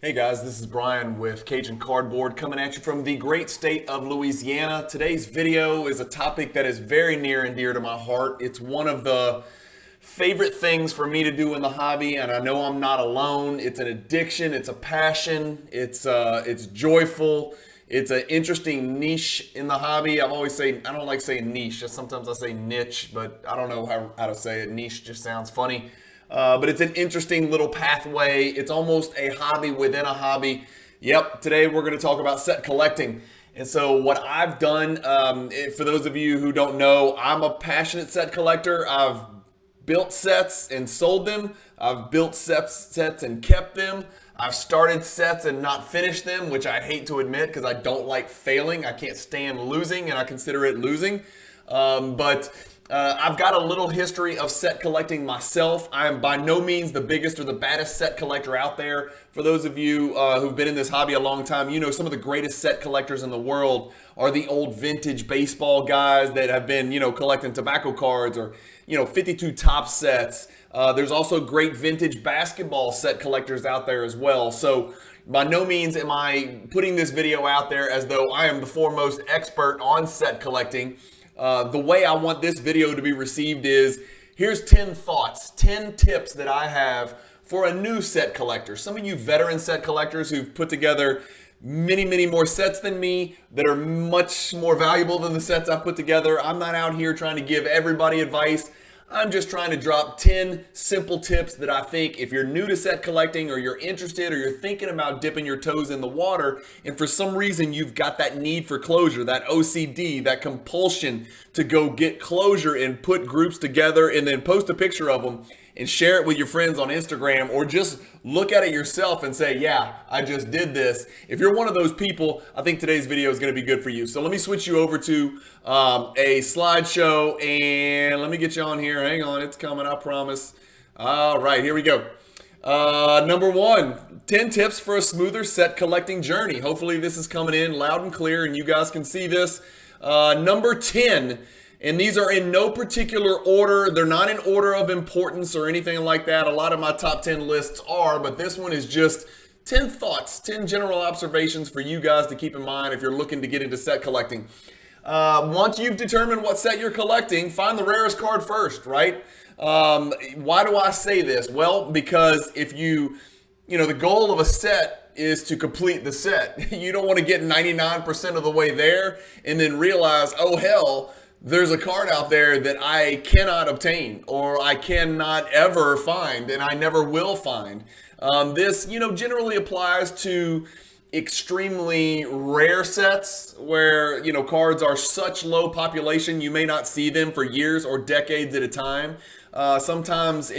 Hey guys, this is Brian with Cajun Cardboard coming at you from the great state of Louisiana. Today's video is a topic that is very near and dear to my heart. It's one of the favorite things for me to do in the hobby, and I know I'm not alone. It's an addiction, it's a passion, it's joyful. It's an interesting niche in the hobby. I don't like saying niche. Sometimes I say niche, but I don't know how to say it. Niche just sounds funny. But it's an interesting little pathway. It's almost a hobby within a hobby. Yep, today we're going to talk about set collecting. And so what I've done, for those of you who don't know, I'm a passionate set collector. I've built sets and sold them. I've built sets and kept them. I've started sets and not finished them, which I hate to admit because I don't like failing. I can't stand losing, and I consider it losing. But I've got a little history of set collecting myself. I am by no means the biggest or the baddest set collector out there. For those of you who've been in this hobby a long time, you know some of the greatest set collectors in the world are the old vintage baseball guys that have been, collecting tobacco cards or, 52 top sets. There's also great vintage basketball set collectors out there as well. So by no means am I putting this video out there as though I am the foremost expert on set collecting. The way I want this video to be received is, here's 10 thoughts, 10 tips that I have for a new set collector. Some of you veteran set collectors who've put together many, many more sets than me that are much more valuable than the sets I've put together. I'm not out here trying to give everybody advice. I'm just trying to drop 10 simple tips that I think if you're new to set collecting or you're interested or you're thinking about dipping your toes in the water and for some reason you've got that need for closure, that OCD, that compulsion to go get closure and put groups together and then post a picture of them and share it with your friends on Instagram, or just look at it yourself and say, yeah, I just did this. If you're one of those people, I think today's video is going to be good for you. So let me switch you over to a slideshow and let me get you on here. Hang on, it's coming, I promise. All right, here we go. Number 1, 10 tips for a smoother set collecting journey. Hopefully this is coming in loud and clear and you guys can see this. Number 10, and these are in no particular order. They're not in order of importance or anything like that. A lot of my top 10 lists are, but this one is just 10 thoughts, 10 general observations for you guys to keep in mind if you're looking to get into set collecting. Once you've determined what set you're collecting, find the rarest card first, right? Why do I say this? Well, because if the goal of a set is to complete the set. You don't want to get 99% of the way there and then realize, oh hell, there's a card out there that I cannot obtain or I cannot ever find and I never will find. This, generally applies to extremely rare sets where, cards are such low population, you may not see them for years or decades at a time. Sometimes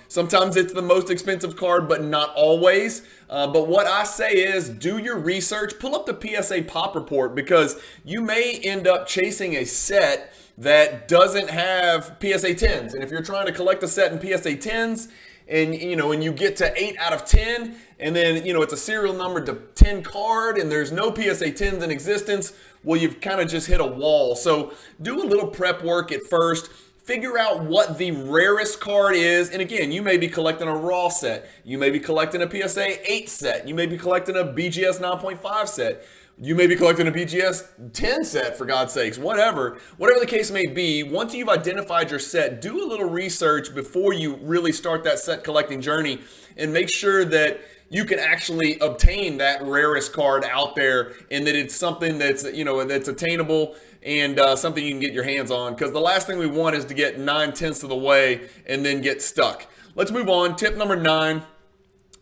sometimes it's the most expensive card, but not always. But what I say is do your research, pull up the PSA pop report, because you may end up chasing a set that doesn't have PSA 10s. And if you're trying to collect a set in PSA 10s and you get to 8 out of 10 and then, it's a serial number to 10 card and there's no PSA 10s in existence, well, you've kind of just hit a wall. So do a little prep work at first. Figure out what the rarest card is. And again, you may be collecting a raw set. You may be collecting a PSA 8 set. You may be collecting a BGS 9.5 set. You may be collecting a BGS 10 set, for God's sakes. Whatever the case may be, once you've identified your set, do a little research before you really start that set collecting journey and make sure that you can actually obtain that rarest card out there and that it's something that's, that's attainable and something you can get your hands on, because the last thing we want is to get 9/10 of the way and then get stuck. Let's move on. Tip number 9,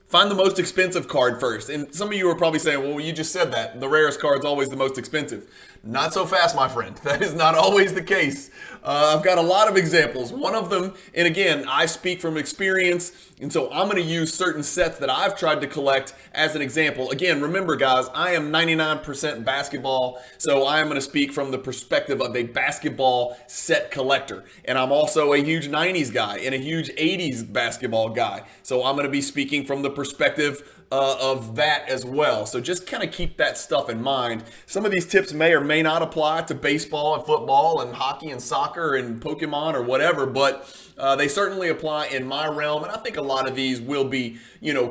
find the most expensive card first. And some of you are probably saying, well, you just said that. The rarest card is always the most expensive. Not so fast, my friend. That is not always the case. I've got a lot of examples. One of them, and again, I speak from experience, and so I'm going to use certain sets that I've tried to collect as an example. Again, remember guys, I am 99% basketball, so I am going to speak from the perspective of a basketball set collector. And I'm also a huge 90s guy and a huge 80s basketball guy. So I'm going to be speaking from the perspective of that as well. So just kind of keep that stuff in mind. Some of these tips may or may not apply to baseball and football and hockey and soccer and Pokemon or whatever, but they certainly apply in my realm. And I think a lot of these will be,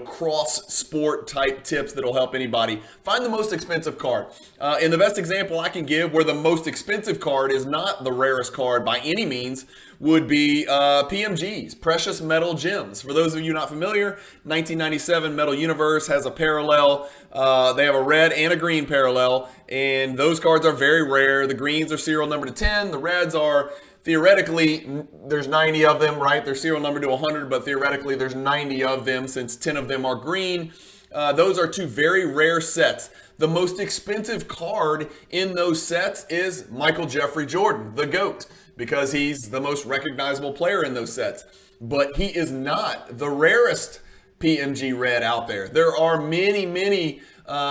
cross sport type tips that'll help anybody. Find the most expensive card. And the best example I can give where the most expensive card is not the rarest card by any means would be PMGs, precious metal gems. For those of you not familiar, 1997 Metal Universe has a parallel. They have a red and a green parallel, and those cards are very rare. The greens are serial number to 10. The reds are theoretically, there's 90 of them, right? They're serial number to 100, but theoretically there's 90 of them since 10 of them are green. Those are two very rare sets. The most expensive card in those sets is Michael Jeffrey Jordan, the GOAT, because he's the most recognizable player in those sets. But he is not the rarest PMG red out there. There are many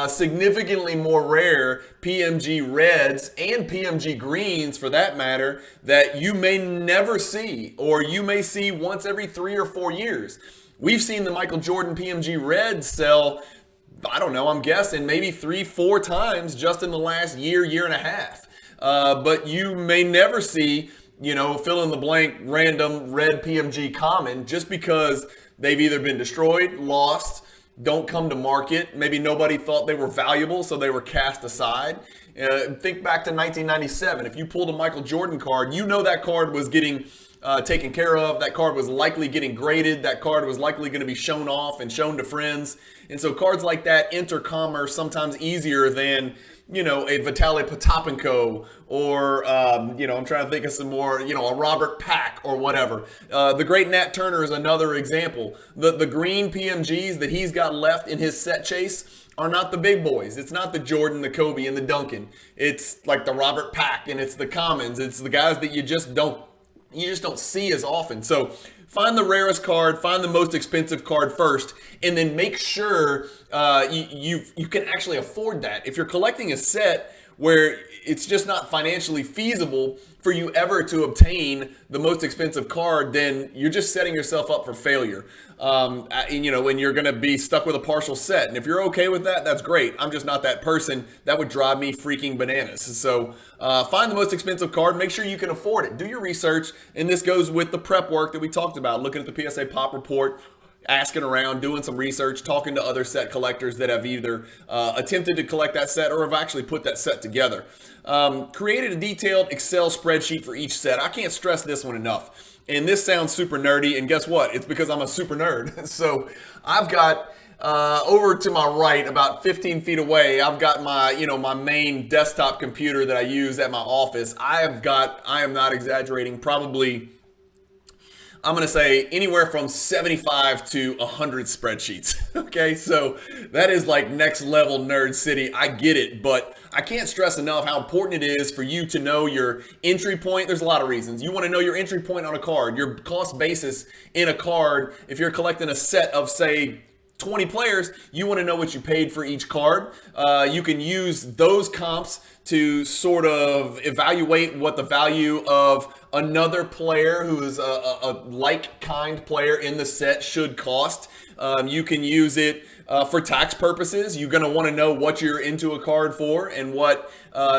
significantly more rare PMG reds and PMG greens, for that matter, that you may never see, or you may see once every 3 or 4 years. We've seen the Michael Jordan PMG red sell, I don't know, I'm guessing maybe 3-4 times just in the last year and a half. But you may never see, fill in the blank random red PMG common, just because they've either been destroyed, lost, don't come to market. Maybe nobody thought they were valuable, so they were cast aside. Think back to 1997. If you pulled a Michael Jordan card, that card was getting taken care of. That card was likely getting graded. That card was likely going to be shown off and shown to friends. And so cards like that enter commerce sometimes easier than, a Vitaly Potapenko or, I'm trying to think of some more, a Robert Pack or whatever. The great Nat Turner is another example. The green PMGs that he's got left in his set chase are not the big boys. It's not the Jordan, the Kobe, and the Duncan. It's like the Robert Pack, and it's the commons. It's the guys that you just don't see as often. So find the rarest card, find the most expensive card first, and then make sure you can actually afford that. If you're collecting a set where it's just not financially feasible for you ever to obtain the most expensive card, then you're just setting yourself up for failure. And you're going to be stuck with a partial set. And if you're okay with that, that's great. I'm just not that person. That would drive me freaking bananas. So find the most expensive card. Make sure you can afford it. Do your research. And this goes with the prep work that we talked about, looking at the PSA Pop report, asking around, doing some research, talking to other set collectors that have either attempted to collect that set or have actually put that set together. Created a detailed Excel spreadsheet for each set. I can't stress this one enough. And this sounds super nerdy, and guess what? It's because I'm a super nerd. So I've got over to my right, about 15 feet away, I've got my, my main desktop computer that I use at my office. I am not exaggerating, probably, I'm going to say anywhere from 75 to 100 spreadsheets. Okay, so that is like next level nerd city. I get it, but I can't stress enough how important it is for you to know your entry point. There's a lot of reasons. You want to know your entry point on a card, your cost basis in a card. If you're collecting a set of, say, 20 players, you want to know what you paid for each card. You can use those comps to sort of evaluate what the value of another player who is a like kind player in the set should cost. You can use it for tax purposes. You're going to want to know what you're into a card for and what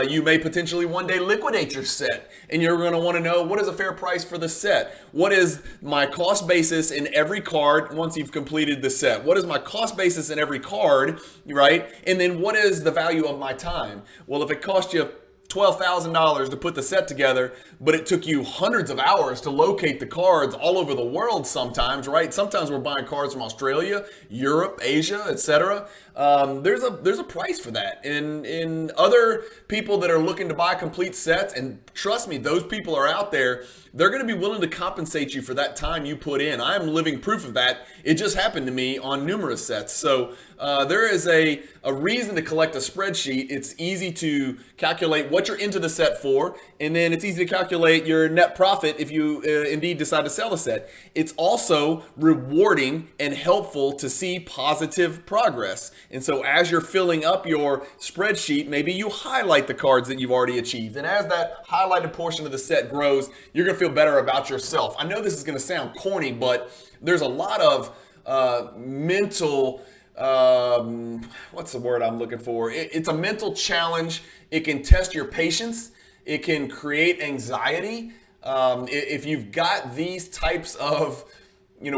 you may potentially one day liquidate your set. And you're going to want to know, what is a fair price for the set? What is my cost basis in every card once you've completed the set? What is my cost basis in every card, right? And then what is the value of my time? Well, if it cost you $12,000 to put the set together, but it took you hundreds of hours to locate the cards all over the world sometimes, right? Sometimes we're buying cards from Australia, Europe, Asia, etc. There's a price for that. And other people that are looking to buy complete sets, and trust me, those people are out there, they're going to be willing to compensate you for that time you put in. I am living proof of that. It just happened to me on numerous sets. So there is a reason to collect a spreadsheet. It's easy to calculate what you're into the set for, and then it's easy to calculate your net profit if you indeed decide to sell the set. It's also rewarding and helpful to see positive progress. And so as you're filling up your spreadsheet, maybe you highlight the cards that you've already achieved. And as that highlighted portion of the set grows, you're going to feel better about yourself. I know this is going to sound corny, but there's a lot of mental what's the word I'm looking for? It's a mental challenge. It can test your patience. It can create anxiety. If you've got these types of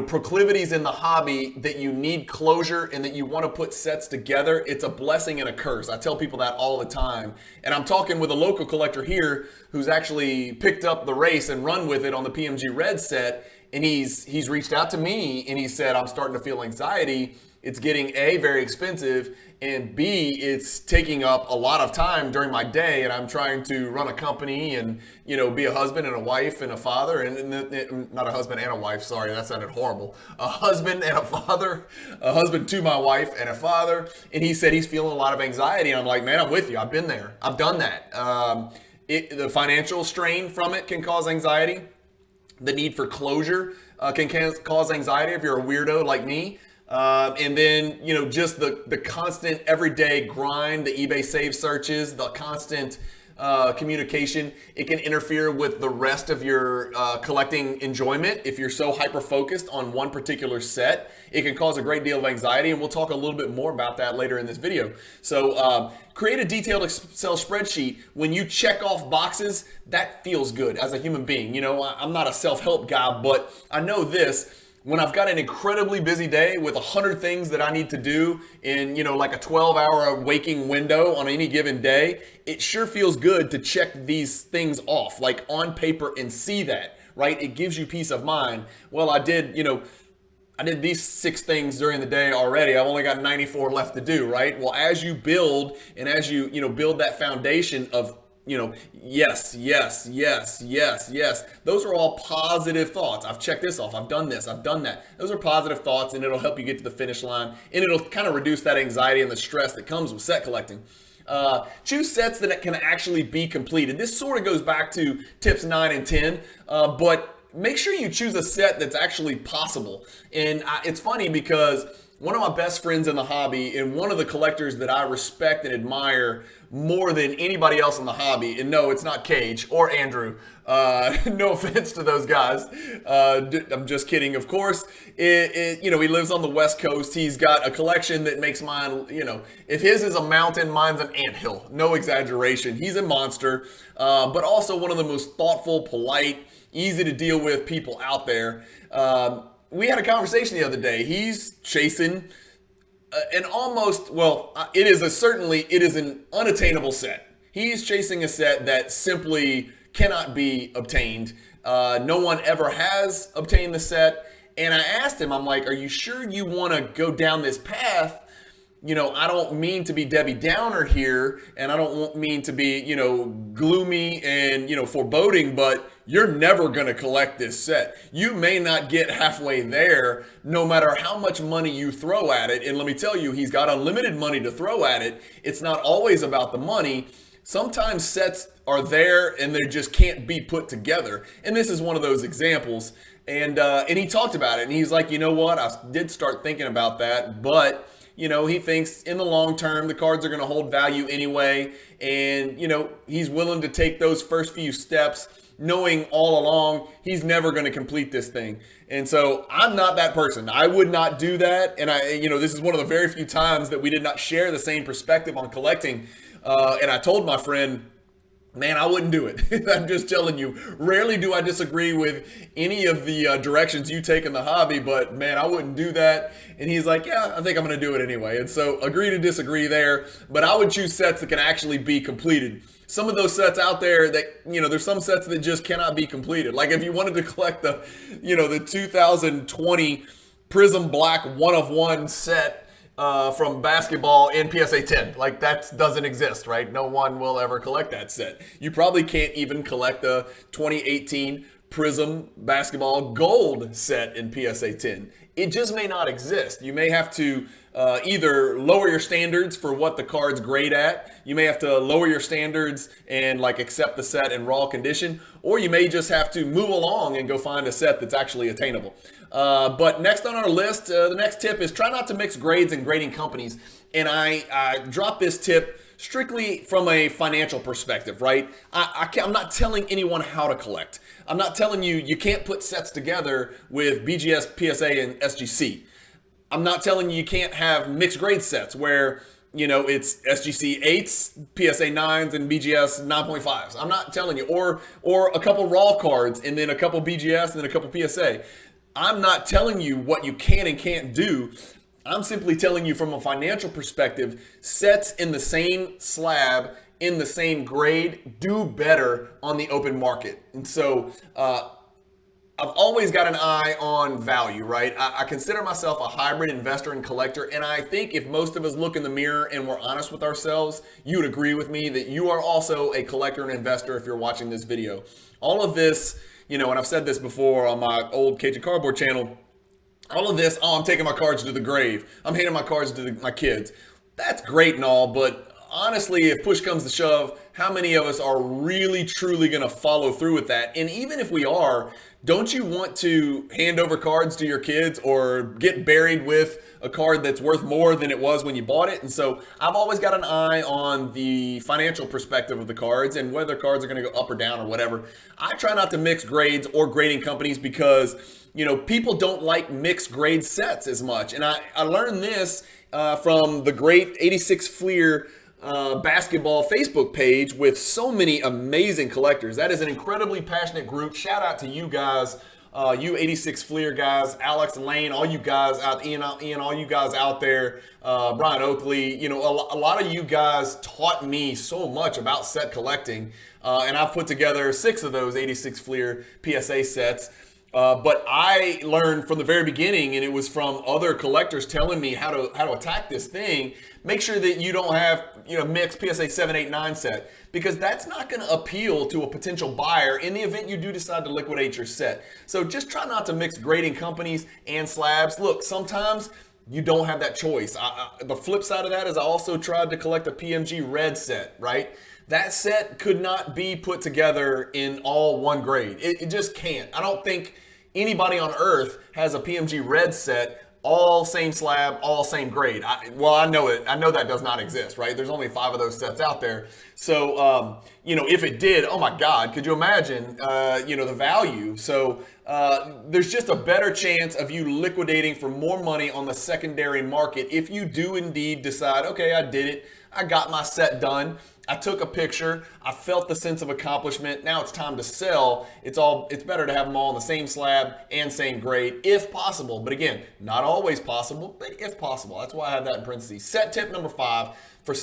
proclivities in the hobby that you need closure and that you want to put sets together, it's a blessing and a curse. I tell people that all the time. And I'm talking with a local collector here who's actually picked up the race and run with it on the PMG Red set. And he's reached out to me and he said, I'm starting to feel anxiety. It's getting A, very expensive, and B, it's taking up a lot of time during my day, and I'm trying to run a company and, be a husband and a wife and a father, and not a husband and a wife, sorry, that sounded horrible. A husband and a father, a husband to my wife and a father, and he said he's feeling a lot of anxiety, and I'm like, man, I'm with you. I've been there. I've done that. The financial strain from it can cause anxiety. The need for closure can cause anxiety if you're a weirdo like me. And then, just the constant everyday grind, the eBay save searches, the constant communication, it can interfere with the rest of your collecting enjoyment. If you're so hyper-focused on one particular set, it can cause a great deal of anxiety, and we'll talk a little bit more about that later in this video. So create a detailed Excel spreadsheet. When you check off boxes, that feels good as a human being. I'm not a self-help guy, but I know this. When I've got an incredibly busy day with 100 things that I need to do in, like a 12-hour waking window on any given day, it sure feels good to check these things off, like on paper, and see that, right? It gives you peace of mind. Well, I did these 6 things during the day already. I've only got 94 left to do, right? Well, as you build and as you, build that foundation of yes, yes, yes, yes, yes. Those are all positive thoughts. I've checked this off. I've done this. I've done that. Those are positive thoughts, and it'll help you get to the finish line, and it'll kind of reduce that anxiety and the stress that comes with set collecting. Choose sets that can actually be completed. This sort of goes back to tips 9 and 10, but make sure you choose a set that's actually possible. And it's funny because one of my best friends in the hobby and one of the collectors that I respect and admire more than anybody else in the hobby, and no, it's not Cage or Andrew. No offense to those guys. I'm just kidding. Of course, he lives on the West Coast. He's got a collection that makes mine, if his is a mountain, mine's an anthill. No exaggeration. He's a monster, but also one of the most thoughtful, polite, easy to deal with people out there. We had a conversation the other day. He's chasing it is an unattainable set. He's chasing a set that simply cannot be obtained. No one ever has obtained the set. And I asked him, I'm like, are you sure you want to go down this path? I don't mean to be Debbie Downer here, and I don't mean to be, gloomy and, foreboding, but you're never going to collect this set. You may not get halfway there, no matter how much money you throw at it. And let me tell you, he's got unlimited money to throw at it. It's not always about the money. Sometimes sets are there and they just can't be put together. And this is one of those examples. And he talked about it, and he's like, you know what? I did start thinking about that, but he thinks in the long term, the cards are going to hold value anyway. And, he's willing to take those first few steps, knowing all along he's never going to complete this thing. And so I'm not that person. I would not do that. And this is one of the very few times that we did not share the same perspective on collecting. And I told my friend, man, I wouldn't do it. I'm just telling you, rarely do I disagree with any of the directions you take in the hobby, but man, I wouldn't do that. And he's like, yeah, I think I'm going to do it anyway. And so agree to disagree there, but I would choose sets that can actually be completed. Some of those sets out there that, there's some sets that just cannot be completed. Like if you wanted to collect the 2020 Prism Black 1-of-1 set, from basketball in PSA 10. Like that doesn't exist, right? No one will ever collect that set. You probably can't even collect the 2018 Prism basketball gold set in PSA 10. It just may not exist. You may have to either lower your standards for what the card's great at. You may have to lower your standards and accept the set in raw condition, or you may just have to move along and go find a set that's actually attainable. But next on our list, the next tip is try not to mix grades and grading companies. And I dropped this tip strictly from a financial perspective, right? I'm not telling anyone how to collect. I'm not telling you can't put sets together with BGS, PSA, and SGC. I'm not telling you can't have mixed grade sets where, it's SGC 8s, PSA 9s, and BGS 9.5s. I'm not telling you, or a couple raw cards and then a couple BGS and then a couple PSA. I'm not telling you what you can and can't do. I'm simply telling you from a financial perspective, sets in the same slab, in the same grade, do better on the open market. And so I've always got an eye on value, right? I consider myself a hybrid investor and collector, and I think if most of us look in the mirror and we're honest with ourselves, you would agree with me that you are also a collector and investor if you're watching this video. All of this, and I've said this before on my old Cajun Cardboard channel, all of this, I'm taking my cards to the grave. I'm handing my cards to my kids. That's great and all, but honestly, if push comes to shove, how many of us are really, truly going to follow through with that? And even if we are, don't you want to hand over cards to your kids or get buried with a card that's worth more than it was when you bought it? And so I've always got an eye on the financial perspective of the cards and whether cards are going to go up or down or whatever. I try not to mix grades or grading companies because, people don't like mixed grade sets as much. And I learned this from the great 86 Fleer basketball Facebook page with so many amazing collectors. That is an incredibly passionate group. Shout out to you guys, you 86 Fleer guys, Alex and Lane, all you guys out, Ian, all you guys out there, Brian Oakley. A lot of you guys taught me so much about set collecting, and I've put together 6 of those 86 Fleer PSA sets. But I learned from the very beginning, and it was from other collectors telling me how to attack this thing. Make sure that you don't have mixed PSA 7, 8, 9 set, because that's not going to appeal to a potential buyer in the event you do decide to liquidate your set. So just try not to mix grading companies and slabs. Look, sometimes you don't have that choice. The flip side of that is I also tried to collect a PMG red set, right? That set could not be put together in all one grade. It just can't. I don't think anybody on earth has a PMG red set, all same slab, all same grade. I know it. I know that does not exist, right? There's only 5 of those sets out there. So, if it did, oh my God, could you imagine, the value? So there's just a better chance of you liquidating for more money on the secondary market if you do indeed decide, okay, I did it. I got my set done. I took a picture. I felt the sense of accomplishment. Now it's time to sell. It's better to have them all in the same slab and same grade if possible. But again, not always possible, but if possible. That's why I have that in parentheses. Set tip number 5 for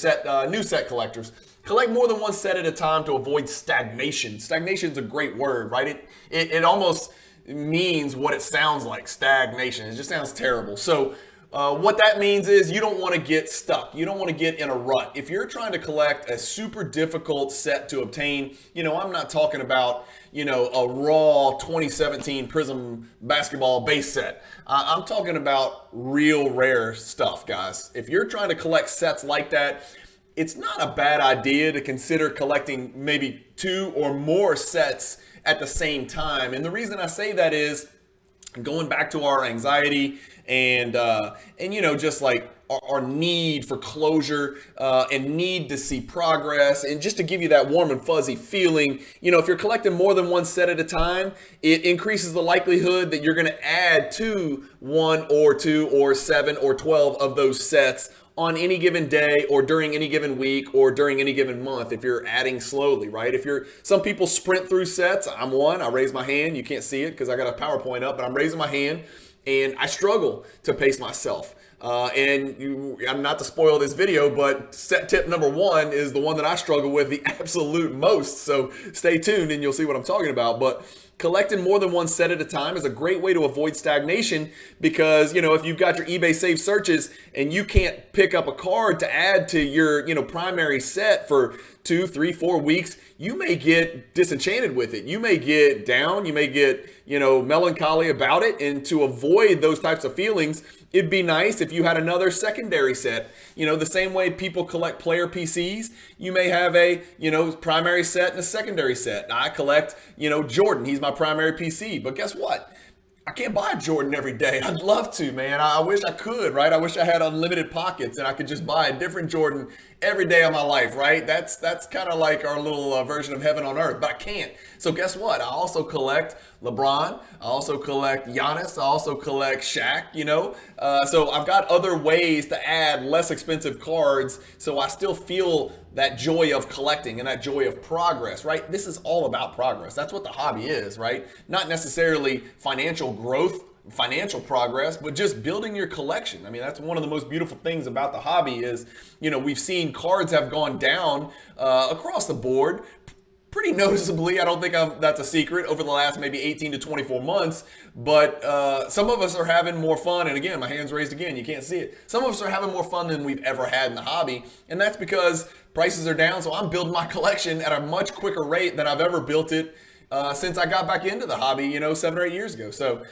new set collectors. Collect more than one set at a time to avoid stagnation. Stagnation is a great word, right? It almost means what it sounds like, stagnation. It just sounds terrible. So what that means is you don't want to get stuck. You don't want to get in a rut. If you're trying to collect a super difficult set to obtain, I'm not talking about, a raw 2017 Prism basketball base set. I'm talking about real rare stuff, guys. If you're trying to collect sets like that, it's not a bad idea to consider collecting maybe 2 or more sets at the same time. And the reason I say that is going back to our anxiety and just like our need for closure and need to see progress, and just to give you that warm and fuzzy feeling, if you're collecting more than one set at a time, it increases the likelihood that you're going to add to 1 or 2 or 7 or 12 of those sets on any given day or during any given week or during any given month if you're adding slowly, right? Some people sprint through sets. I'm one. I raise my hand. You can't see it because I got a PowerPoint up, but I'm raising my hand and I struggle to pace myself. I'm not to spoil this video, but set tip number 1 is the one that I struggle with the absolute most. So stay tuned and you'll see what I'm talking about. But collecting more than one set at a time is a great way to avoid stagnation because, if you've got your eBay saved searches and you can't pick up a card to add to your, primary set for 2, 3, 4 weeks, you may get disenchanted with it. You may get down. You may get, melancholy about it. And to avoid those types of feelings, it'd be nice if you had another secondary set. The same way people collect player PCs, you may have a, primary set and a secondary set. I collect, Jordan. He's my primary PC. But guess what? I can't buy a Jordan every day. I'd love to, man. I wish I could, right? I wish I had unlimited pockets and I could just buy a different Jordan every day of my life, right? That's kind of like our little version of heaven on earth, but I can't. So guess what? I also collect LeBron. I also collect Giannis. I also collect Shaq, So I've got other ways to add less expensive cards so I still feel that joy of collecting and that joy of progress, right? This is all about progress. That's what the hobby is, right? Not necessarily financial growth, financial progress, but just building your collection. I mean, that's one of the most beautiful things about the hobby is, we've seen cards have gone down across the board pretty noticeably. I don't think that's a secret over the last maybe 18 to 24 months, but some of us are having more fun. And again, my hand's raised again. You can't see it. Some of us are having more fun than we've ever had in the hobby. And that's because prices are down. So I'm building my collection at a much quicker rate than I've ever built it since I got back into the hobby, 7 or 8 years ago. So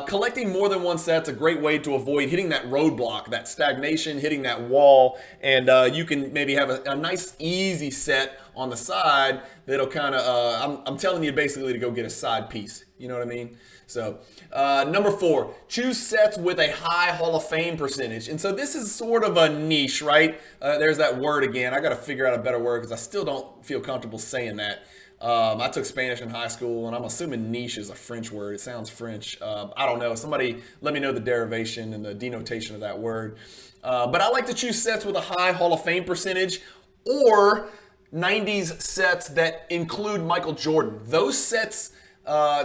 collecting more than one set's a great way to avoid hitting that roadblock, that stagnation, hitting that wall, and you can maybe have a nice, easy set on the side that'll kind of, I'm telling you basically to go get a side piece. You know what I mean? So number 4, choose sets with a high Hall of Fame percentage. And so this is sort of a niche, right? There's that word again. I got to figure out a better word because I still don't feel comfortable saying that. I took Spanish in high school, and I'm assuming niche is a French word. It sounds French. I don't know. Somebody let me know the derivation and the denotation of that word. But I like to choose sets with a high Hall of Fame percentage or 90s sets that include Michael Jordan. Those sets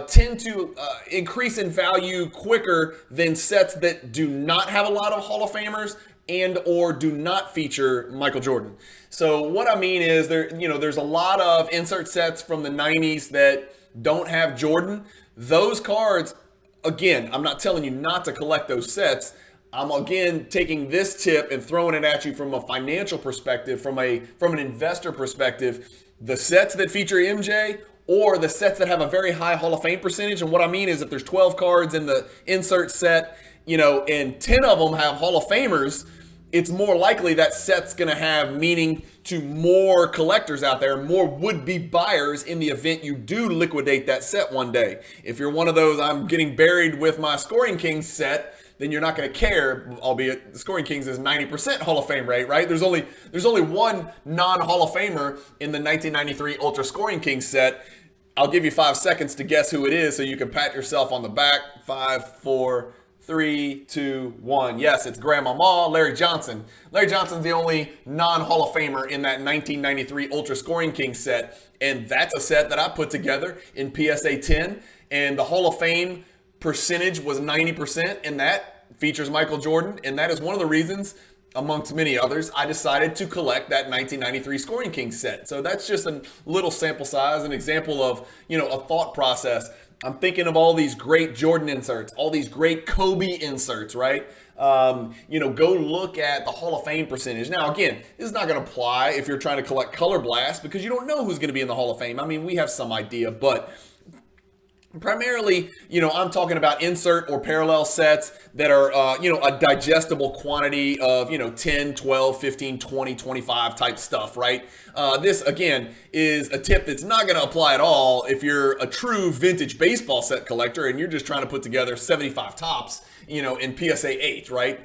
tend to increase in value quicker than sets that do not have a lot of Hall of Famers and or do not feature Michael Jordan. So what I mean is there's a lot of insert sets from the 90s that don't have Jordan. Those cards, again, I'm not telling you not to collect those sets. I'm again taking this tip and throwing it at you from a financial perspective, from an investor perspective. The sets that feature MJ or the sets that have a very high Hall of Fame percentage. And what I mean is if there's 12 cards in the insert set, and 10 of them have Hall of Famers, it's more likely that set's going to have meaning to more collectors out there, more would-be buyers in the event you do liquidate that set one day. If you're one of those, I'm getting buried with my Scoring Kings set, then you're not going to care, albeit the Scoring Kings is 90% Hall of Fame rate, right? There's only one non-Hall of Famer in the 1993 Ultra Scoring Kings set. I'll give you 5 seconds to guess who it is so you can pat yourself on the back. 5, 4, 3, 2, 1. Yes, it's Grandmama Larry Johnson. Larry Johnson's the only non-Hall of Famer in that 1993 Ultra Scoring King set. And that's a set that I put together in PSA 10. And the Hall of Fame percentage was 90%. And that features Michael Jordan. And that is one of the reasons, amongst many others, I decided to collect that 1993 Scoring King set. So that's just a little sample size, an example of, a thought process. I'm thinking of all these great Jordan inserts, all these great Kobe inserts, right? Go look at the Hall of Fame percentage. Now, again, this is not going to apply if you're trying to collect Color Blast because you don't know who's going to be in the Hall of Fame. I mean, we have some idea, but primarily, I'm talking about insert or parallel sets that are, a digestible quantity of, 10, 12, 15, 20, 25 type stuff, right? This, again, is a tip that's not going to apply at all if you're a true vintage baseball set collector and you're just trying to put together 75 tops, in PSA 8, right?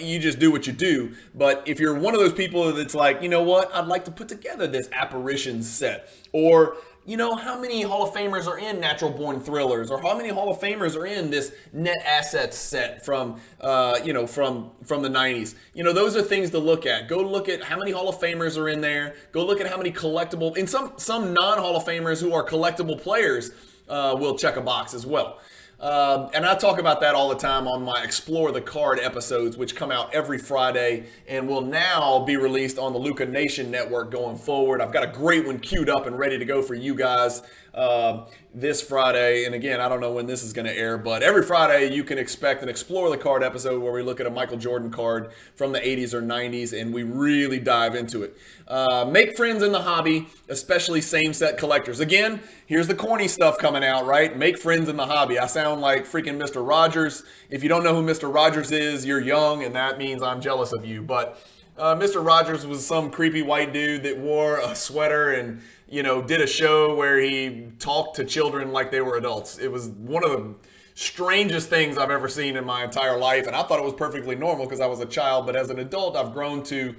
You just do what you do. But if you're one of those people that's like, I'd like to put together this Apparitions set, or how many Hall of Famers are in Natural Born Thrillers, or how many Hall of Famers are in this Net Assets set from the 90s? Those are things to look at. Go look at how many Hall of Famers are in there. Go look at how many collectible, and some non-Hall of Famers who are collectible players will check a box as well. And I talk about that all the time on my Explore the Card episodes, which come out every Friday and will now be released on the Luca Nation network going forward. I've got a great one queued up and ready to go for you guys this Friday. And again, I don't know when this is going to air, but every Friday you can expect an Explore the Card episode where we look at a Michael Jordan card from the 80s or 90s and we really dive into it. Make friends in the hobby, especially same set collectors. Again, here's the corny stuff coming out, right? Make friends in the hobby. I sound like freaking Mr. Rogers. If you don't know who Mr. Rogers is, you're young, and that means I'm jealous of you. But Mr. Rogers was some creepy white dude that wore a sweater and, did a show where he talked to children like they were adults. It was one of the strangest things I've ever seen in my entire life. And I thought it was perfectly normal because I was a child. But as an adult, I've grown to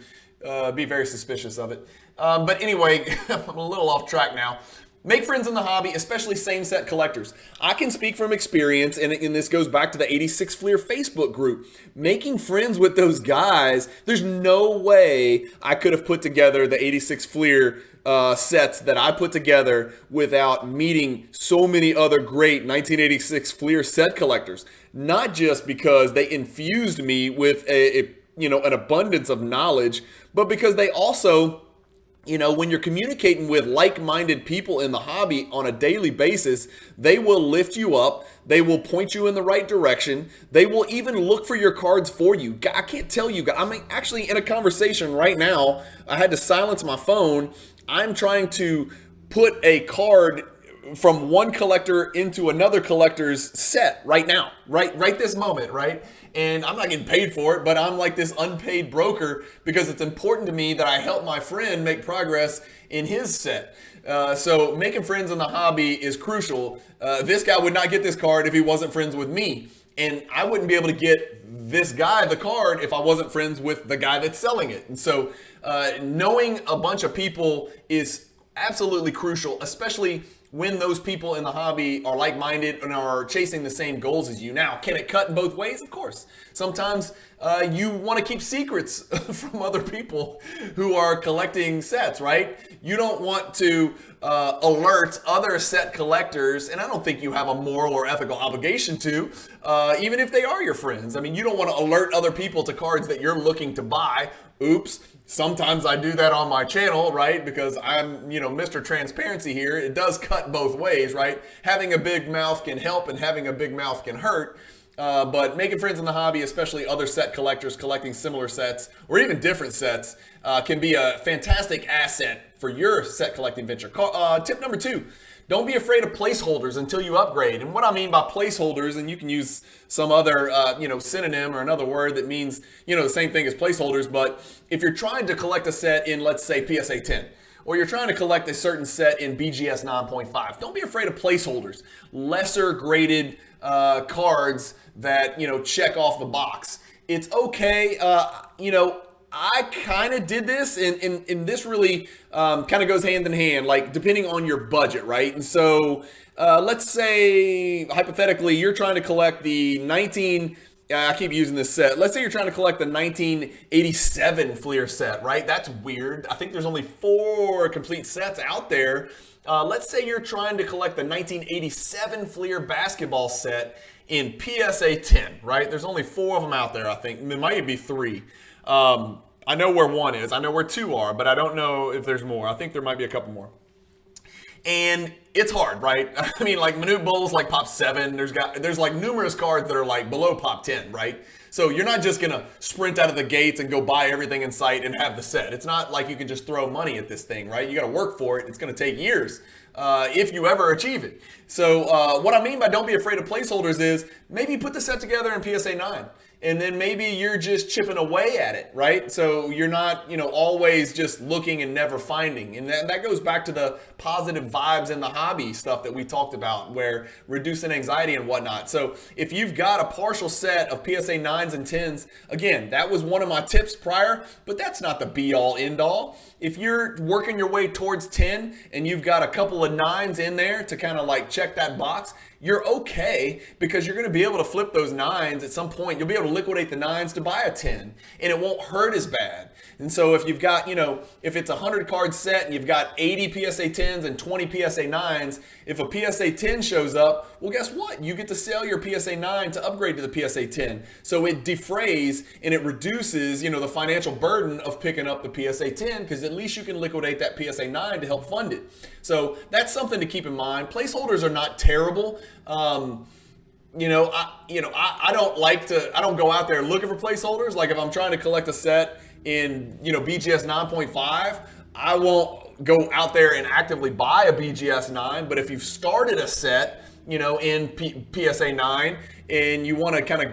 be very suspicious of it. But anyway, I'm a little off track now. Make friends in the hobby, especially same set collectors. I can speak from experience, and this goes back to the 86 Fleer Facebook group. Making friends with those guys, there's no way I could have put together the 86 Fleer sets that I put together without meeting so many other great 1986 Fleer set collectors. Not just because they infused me with an abundance of knowledge, but because they also, when you're communicating with like-minded people in the hobby on a daily basis, they will lift you up. They will point you in the right direction. They will even look for your cards for you. I can't tell you. I'm actually in a conversation right now. I had to silence my phone. I'm trying to put a card from one collector into another collector's set right now, right this moment, right? And I'm not getting paid for it, but I'm like this unpaid broker because it's important to me that I help my friend make progress in his set. So making friends in the hobby is crucial. This guy would not get this card if he wasn't friends with me. And I wouldn't be able to get this guy the card if I wasn't friends with the guy that's selling it. And so knowing a bunch of people is absolutely crucial, especially when those people in the hobby are like-minded and are chasing the same goals as you. Now, can it cut in both ways? Of course. Sometimes you want to keep secrets from other people who are collecting sets, right? You don't want to alert other set collectors, and I don't think you have a moral or ethical obligation to, even if they are your friends. I mean, you don't want to alert other people to cards that you're looking to buy. Oops. Sometimes I do that on my channel, right? Because I'm, Mr. Transparency here. It does cut both ways, right? Having a big mouth can help and having a big mouth can hurt. But making friends in the hobby, especially other set collectors collecting similar sets or even different sets, can be a fantastic asset for your set collecting venture. Tip number 2. Don't be afraid of placeholders until you upgrade. And what I mean by placeholders, and you can use some other, synonym or another word that means, the same thing as placeholders. But if you're trying to collect a set in, let's say, PSA 10, or you're trying to collect a certain set in BGS 9.5, don't be afraid of placeholders. Lesser graded cards that, check off the box. It's okay. I kind of did this, and this really kind of goes hand in hand, like depending on your budget, right? And so let's say, hypothetically, you're trying to collect the I keep using this set. Let's say you're trying to collect the 1987 Fleer set, right? That's weird. I think there's only 4 complete sets out there. Let's say you're trying to collect the 1987 Fleer basketball set in PSA 10, right? There's only 4 of them out there, I think. There might be 3. I know where 1 is. I know where 2 are, but I don't know if there's more. I think there might be a couple more. And it's hard, right? I mean, like Minute Bowls, like Pop 7. There's like numerous cards that are like below Pop 10, right? So you're not just gonna sprint out of the gates and go buy everything in sight and have the set. It's not like you can just throw money at this thing, right? You gotta work for it. It's gonna take years if you ever achieve it. So what I mean by don't be afraid of placeholders is maybe put the set together in PSA 9. And then maybe you're just chipping away at it, right? So you're not, always just looking and never finding. And that goes back to the positive vibes in the hobby stuff that we talked about, where reducing anxiety and whatnot. So if you've got a partial set of PSA 9s and 10s, again, that was one of my tips prior, but that's not the be all end all. If you're working your way towards 10 and you've got a couple of 9s in there to kind of like check that box, you're okay, because you're going to be able to flip those 9s at some point. You'll be able to liquidate the 9s to buy a 10, and it won't hurt as bad. And so if you've got, if it's a 100 card set and you've got 80 PSA 10s and 20 PSA 9s, if a PSA 10 shows up, well, guess what? You get to sell your PSA 9 to upgrade to the PSA 10. So it defrays and it reduces, the financial burden of picking up the PSA 10, because at least you can liquidate that PSA 9 to help fund it. So that's something to keep in mind. Placeholders are not terrible. I don't go out there looking for placeholders. Like if I'm trying to collect a set in, BGS 9.5, I won't go out there and actively buy a BGS 9. But if you've started a set, in PSA 9 and you want to kind of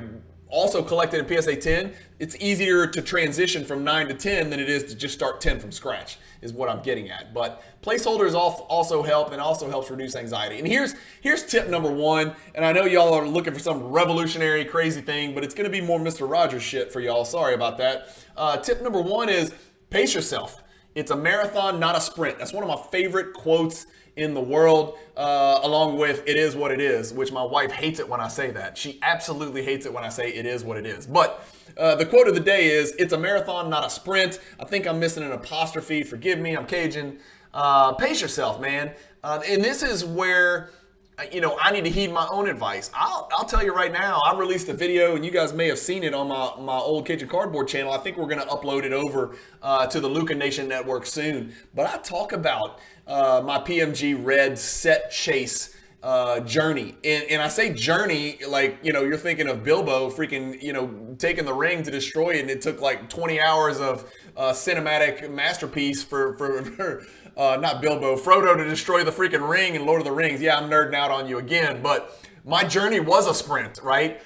also collect it in PSA 10, it's easier to transition from 9 to 10 than it is to just start 10 from scratch, is what I'm getting at. But placeholders also help, and also helps reduce anxiety. And here's tip number one, and I know y'all are looking for some revolutionary, crazy thing, but it's going to be more Mr. Rogers shit for y'all. Sorry about that. Tip number one is pace yourself. It's a marathon, not a sprint. That's one of my favorite quotes in the world, along with "it is what it is," which my wife hates it when I say that. She absolutely hates it when I say "it is what it is." But the quote of the day is, "It's a marathon, not a sprint." I think I'm missing an apostrophe. Forgive me, I'm Cajun. Pace yourself, man. And this is where I need to heed my own advice. I'll tell you right now, I released a video, and you guys may have seen it on my old Cajun Cardboard channel. I think we're going to upload it over to the Luca Nation Network soon. But I talk about my PMG Red set chase journey. And I say journey like, you're thinking of Bilbo freaking, taking the ring to destroy it, and it took like 20 hours of cinematic masterpiece for not Bilbo, Frodo to destroy the freaking ring in Lord of the Rings. Yeah, I'm nerding out on you again, but my journey was a sprint, right?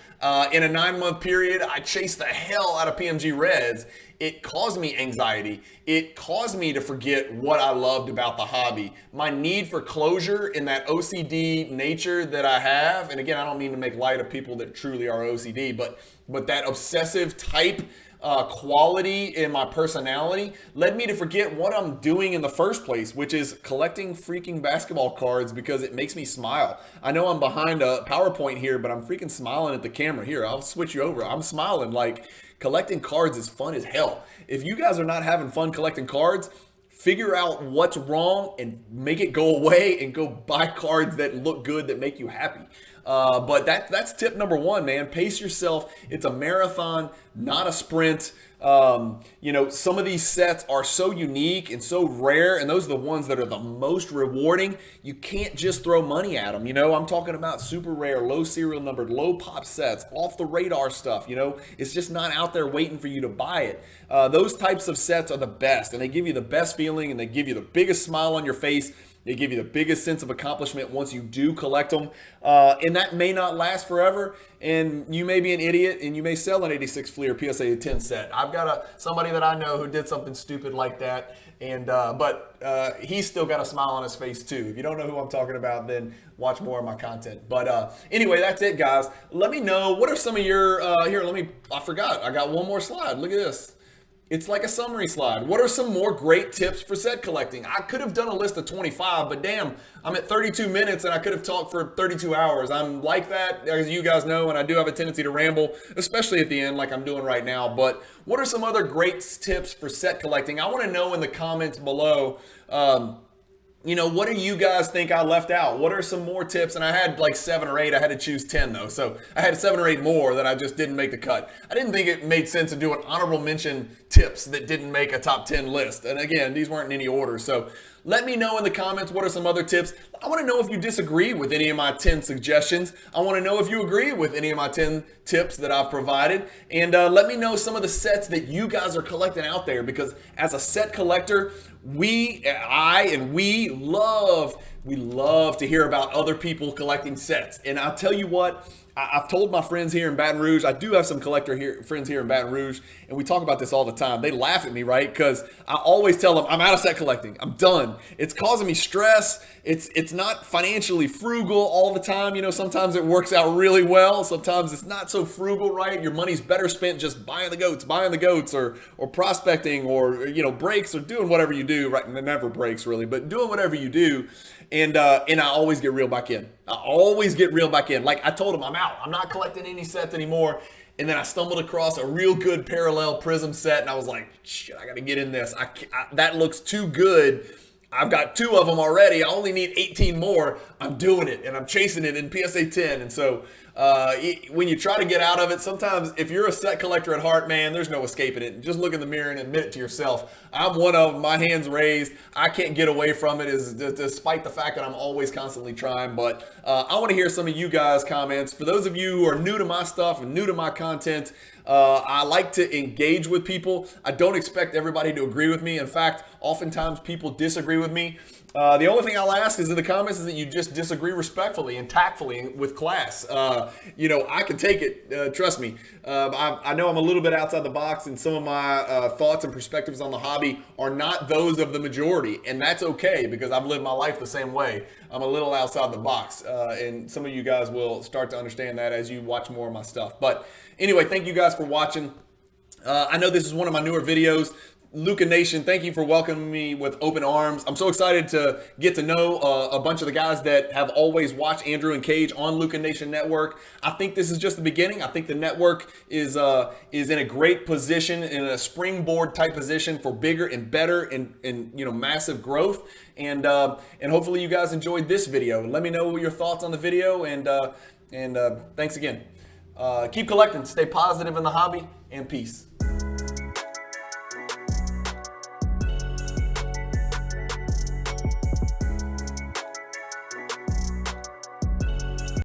In a 9-month period, I chased the hell out of PMG Reds. It caused me anxiety. It caused me to forget what I loved about the hobby. My need for closure and that OCD nature that I have, and again, I don't mean to make light of people that truly are OCD, but that obsessive type quality in my personality led me to forget what I'm doing in the first place, which is collecting freaking basketball cards because it makes me smile. I know I'm behind a PowerPoint here, but I'm freaking smiling at the camera. Here, I'll switch you over. I'm smiling. Like, collecting cards is fun as hell. If you guys are not having fun collecting cards, figure out what's wrong and make it go away and go buy cards that look good, that make you happy. But that's tip number one, man. Pace yourself. It's a marathon, not a sprint. Some of these sets are so unique and so rare, and those are the ones that are the most rewarding. You can't just throw money at them. I'm talking about super rare, low serial numbered, low pop sets, off the radar stuff. It's just not out there waiting for you to buy it. Those types of sets are the best, and they give you the best feeling, and they give you the biggest smile on your face. They give you the biggest sense of accomplishment once you do collect them. And that may not last forever. And you may be an idiot and you may sell an 86 Fleer PSA 10 set. I've got somebody that I know who did something stupid like that. And but he's still got a smile on his face too. If you don't know who I'm talking about, then watch more of my content. But anyway, that's it, guys. Let me know, what are some of your, I forgot. I got one more slide. Look at this. It's like a summary slide. What are some more great tips for set collecting? I could have done a list of 25, but damn, I'm at 32 minutes and I could have talked for 32 hours. I'm like that, as you guys know, and I do have a tendency to ramble, especially at the end like I'm doing right now. But what are some other great tips for set collecting? I want to know in the comments below. What do you guys think I left out? What are some more tips? And I had like 7 or 8. I had to choose 10 though. So I had 7 or 8 more that I just didn't make the cut. I didn't think it made sense to do an honorable mention tips that didn't make a top 10 list. And again, these weren't in any order. So let me know in the comments, what are some other tips? I want to know if you disagree with any of my 10 suggestions. I want to know if you agree with any of my 10 tips that I've provided. And let me know some of the sets that you guys are collecting out there, because as a set collector, we love to hear about other people collecting sets. And I'll tell you what, I've told my friends here in Baton Rouge, I do have some friends here in Baton Rouge, and we talk about this all the time. They laugh at me, right? Because I always tell them, I'm out of set collecting. I'm done. It's causing me stress. It's not financially frugal all the time. Sometimes it works out really well. Sometimes it's not so frugal, right? Your money's better spent just buying the goats or prospecting or, breaks or doing whatever you do, right? And it never breaks really, but doing whatever you do. And I always get reeled back in. Like I told him, I'm out. I'm not collecting any sets anymore. And then I stumbled across a real good parallel prism set, and I was like, shit, I got to get in this. That looks too good. I've got 2 of them already. I only need 18 more. I'm doing it, and I'm chasing it in PSA 10. And so when you try to get out of it, sometimes if you're a set collector at heart, man, there's no escaping it. Just look in the mirror and admit it to yourself. I'm one of them. My hands raised. I can't get away from it, despite the fact that I'm always constantly trying. But I want to hear some of you guys' comments. For those of you who are new to my stuff and new to my content, I like to engage with people. I don't expect everybody to agree with me. In fact, oftentimes people disagree with me. The only thing I'll ask is in the comments is that you just disagree respectfully and tactfully with class. I can take it, trust me. I know I'm a little bit outside the box, and some of my thoughts and perspectives on the hobby are not those of the majority, and that's okay because I've lived my life the same way. I'm a little outside the box, and some of you guys will start to understand that as you watch more of my stuff. But anyway, thank you guys for watching. I know this is one of my newer videos. Luca Nation, thank you for welcoming me with open arms. I'm so excited to get to know a bunch of the guys that have always watched Andrew and Cage on Luca Nation Network. I think this is just the beginning. I think the network is in a great position, in a springboard type position for bigger and better and massive growth. And hopefully you guys enjoyed this video. Let me know your thoughts on the video, and thanks again. Keep collecting, stay positive in the hobby, and peace.